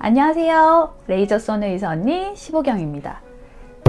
안녕하세요. 레이저 쏘는 의사 언니 시보경입니다.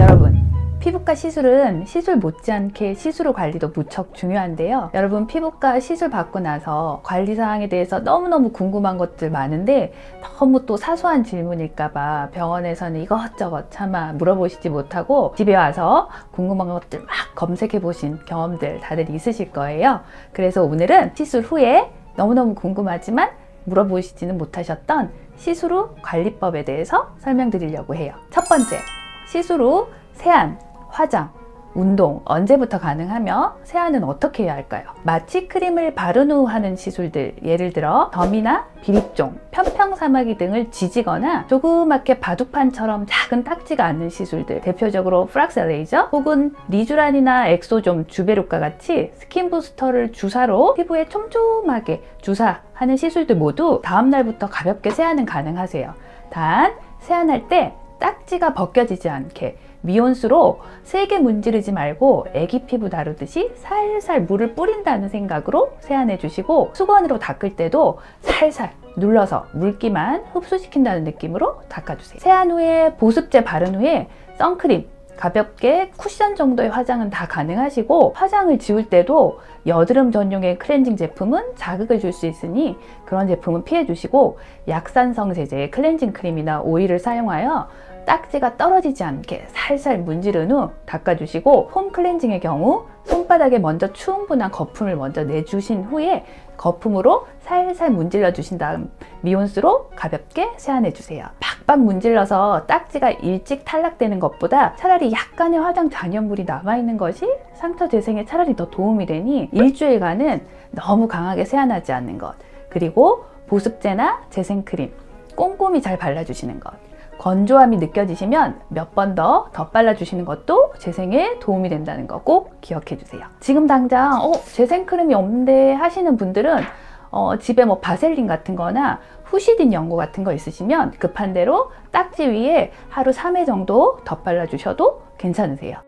여러분, 피부과 시술은 시술 못지않게 시술 후 관리도 무척 중요한데요. 여러분, 피부과 시술 받고 나서 관리사항에 대해서 너무너무 궁금한 것들 많은데 너무 또 사소한 질문일까봐 병원에서는 이것저것 차마 물어보시지 못하고 집에 와서 궁금한 것들 막 검색해 보신 경험들 다들 있으실 거예요. 그래서 오늘은 시술 후에 너무너무 궁금하지만 물어보시지는 못하셨던 시술 후 관리법에 대해서 설명드리려고 해요. 첫 번째, 시술 후 세안, 화장, 운동 언제부터 가능하며 세안은 어떻게 해야 할까요? 마취 크림을 바른 후 하는 시술들, 예를 들어 점이나 비립종, 편평사마귀 등을 지지거나 조그맣게 바둑판처럼 작은 딱지가 않는 시술들, 대표적으로 프락셀 레이저 혹은 리쥬란이나 엑소좀, 주베르과 같이 스킨 부스터를 주사로 피부에 촘촘하게 주사하는 시술들 모두 다음날부터 가볍게 세안은 가능하세요. 단 세안할 때 딱지가 벗겨지지 않게 미온수로 세게 문지르지 말고 애기 피부 다루듯이 살살 물을 뿌린다는 생각으로 세안해 주시고, 수건으로 닦을 때도 살살 눌러서 물기만 흡수시킨다는 느낌으로 닦아주세요. 세안 후에 보습제 바른 후에 선크림, 가볍게 쿠션 정도의 화장은 다 가능하시고, 화장을 지울 때도 여드름 전용의 클렌징 제품은 자극을 줄 수 있으니 그런 제품은 피해 주시고, 약산성 제제의 클렌징 크림이나 오일을 사용하여 딱지가 떨어지지 않게 살살 문지른 후 닦아주시고, 폼 클렌징의 경우 손바닥에 먼저 충분한 거품을 먼저 내주신 후에 거품으로 살살 문질러 주신 다음 미온수로 가볍게 세안해 주세요. 박박 문질러서 딱지가 일찍 탈락되는 것보다 차라리 약간의 화장 잔여물이 남아있는 것이 상처 재생에 차라리 더 도움이 되니 일주일간은 너무 강하게 세안하지 않는 것, 그리고 보습제나 재생크림 꼼꼼히 잘 발라주시는 것, 건조함이 느껴지시면 몇 번 더 발라주시는 것도 재생에 도움이 된다는 거 꼭 기억해 주세요. 지금 당장 재생크림이 없는데 하시는 분들은 집에 뭐 바셀린 같은 거나 후시딘 연고 같은 거 있으시면 급한 대로 딱지 위에 하루 3회 정도 덧발라주셔도 괜찮으세요.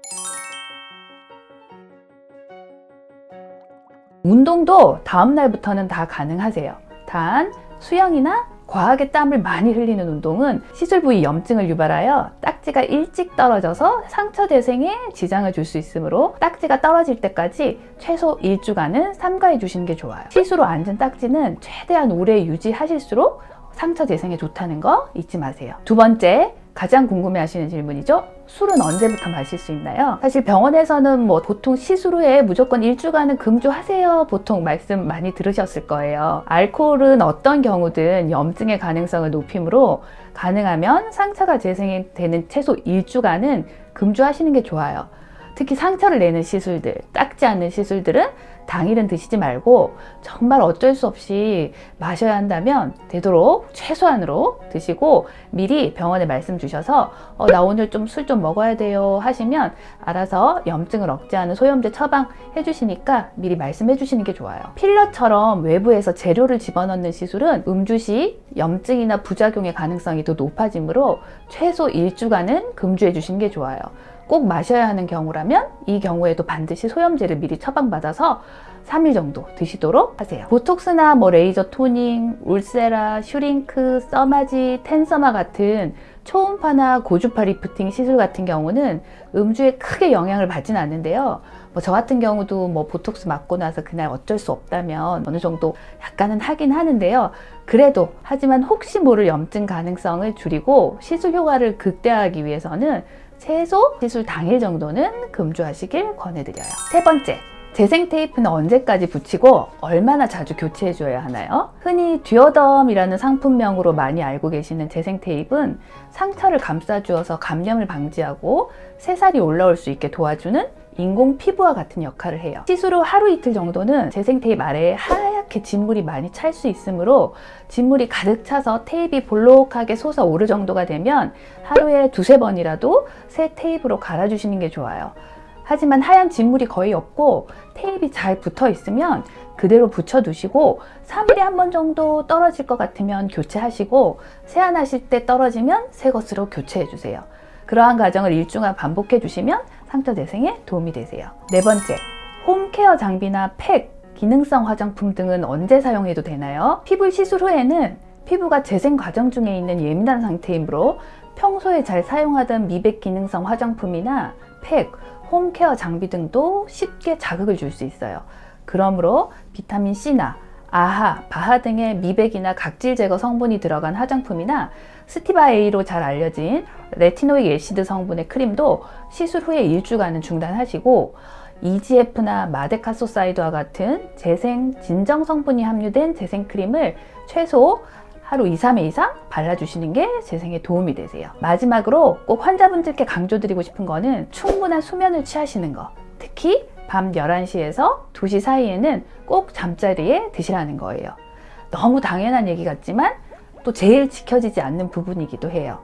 운동도 다음날부터는 다 가능하세요. 단 수영이나 과하게 땀을 많이 흘리는 운동은 시술 부위 염증을 유발하여 딱지가 일찍 떨어져서 상처 재생에 지장을 줄 수 있으므로 딱지가 떨어질 때까지 최소 1주간은 삼가해 주시는 게 좋아요. 시술 후 앉은 딱지는 최대한 오래 유지하실수록 상처 재생에 좋다는 거 잊지 마세요. 두 번째, 가장 궁금해 하시는 질문이죠. 술은 언제부터 마실 수 있나요? 사실 병원에서는 보통 시술 후에 무조건 1주간은 금주하세요 보통 말씀 많이 들으셨을 거예요. 알코올은 어떤 경우든 염증의 가능성을 높이므로 가능하면 상처가 재생이 되는 최소 1주간은 금주하시는 게 좋아요. 특히 상처를 내는 시술들, 닦지 않는 시술들은 당일은 드시지 말고 정말 어쩔 수 없이 마셔야 한다면 되도록 최소한으로 드시고, 미리 병원에 말씀 주셔서 나 오늘 좀 술 좀 먹어야 돼요 하시면 알아서 염증을 억제하는 소염제 처방해 주시니까 미리 말씀해 주시는 게 좋아요. 필러처럼 외부에서 재료를 집어넣는 시술은 음주 시 염증이나 부작용의 가능성이 더 높아지므로 최소 1주간은 금주해 주시는 게 좋아요. 꼭 마셔야 하는 경우라면 이 경우에도 반드시 소염제를 미리 처방받아서 3일 정도 드시도록 하세요. 보톡스나 레이저 토닝, 울세라, 슈링크, 써마지, 텐서마 같은 초음파나 고주파 리프팅 시술 같은 경우는 음주에 크게 영향을 받진 않는데요. 저 같은 경우도 보톡스 맞고 나서 그날 어쩔 수 없다면 어느 정도 약간은 하긴 하는데요. 그래도 하지만 혹시 모를 염증 가능성을 줄이고 시술 효과를 극대화하기 위해서는 최소 시술 당일 정도는 금주하시길 권해드려요. 세 번째, 재생 테이프는 언제까지 붙이고 얼마나 자주 교체해 줘야 하나요? 흔히 듀어덤이라는 상품명으로 많이 알고 계시는 재생 테이프는 상처를 감싸주어서 감염을 방지하고 새살이 올라올 수 있게 도와주는 인공 피부와 같은 역할을 해요. 시술 후 하루 이틀 정도는 재생 테이프 아래에 하얗게 진물이 많이 찰 수 있으므로 진물이 가득 차서 테이프가 볼록하게 솟아오를 정도가 되면 하루에 2-3번이라도 새 테이프로 갈아주시는 게 좋아요. 하지만 하얀 진물이 거의 없고 테이프가 잘 붙어 있으면 그대로 붙여두시고 3일에 한 번 정도 떨어질 것 같으면 교체하시고, 세안하실 때 떨어지면 새 것으로 교체해 주세요. 그러한 과정을 일주간 반복해 주시면 상처 재생에 도움이 되세요. 네 번째, 홈케어 장비나 팩, 기능성 화장품 등은 언제 사용해도 되나요? 피부 시술 후에는 피부가 재생 과정 중에 있는 예민한 상태이므로 평소에 잘 사용하던 미백 기능성 화장품이나 팩, 홈케어 장비 등도 쉽게 자극을 줄 수 있어요. 그러므로 비타민C나 아하, 바하 등의 미백이나 각질 제거 성분이 들어간 화장품이나 스티바 A로 잘 알려진 레티노익 애시드 성분의 크림도 시술 후에 일주간은 중단하시고 EGF나 마데카소사이드와 같은 재생 진정 성분이 함유된 재생 크림을 최소 하루 2-3회 이상 발라주시는 게 재생에 도움이 되세요. 마지막으로 꼭 환자분들께 강조드리고 싶은 거는 충분한 수면을 취하시는 거. 특히 밤 11시에서 2시 사이에는 꼭 잠자리에 드시라는 거예요. 너무 당연한 얘기 같지만 또 제일 지켜지지 않는 부분이기도 해요.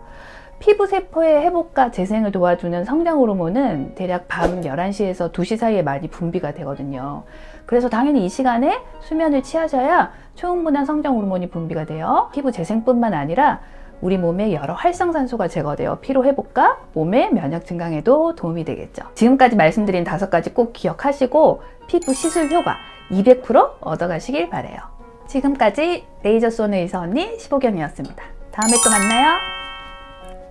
피부 세포의 회복과 재생을 도와주는 성장 호르몬은 대략 밤 11시에서 2시 사이에 많이 분비가 되거든요. 그래서 당연히 이 시간에 수면을 취하셔야 충분한 성장 호르몬이 분비가 되어 피부 재생뿐만 아니라 우리 몸의 여러 활성산소가 제거되어 피로 회복과 몸의 면역 증강에도 도움이 되겠죠. 지금까지 말씀드린 5가지 꼭 기억하시고 피부 시술 효과 200% 얻어가시길 바래요. 지금까지 레이저 쏘는 의사 언니 시보경이었습니다. 다음에 또 만나요.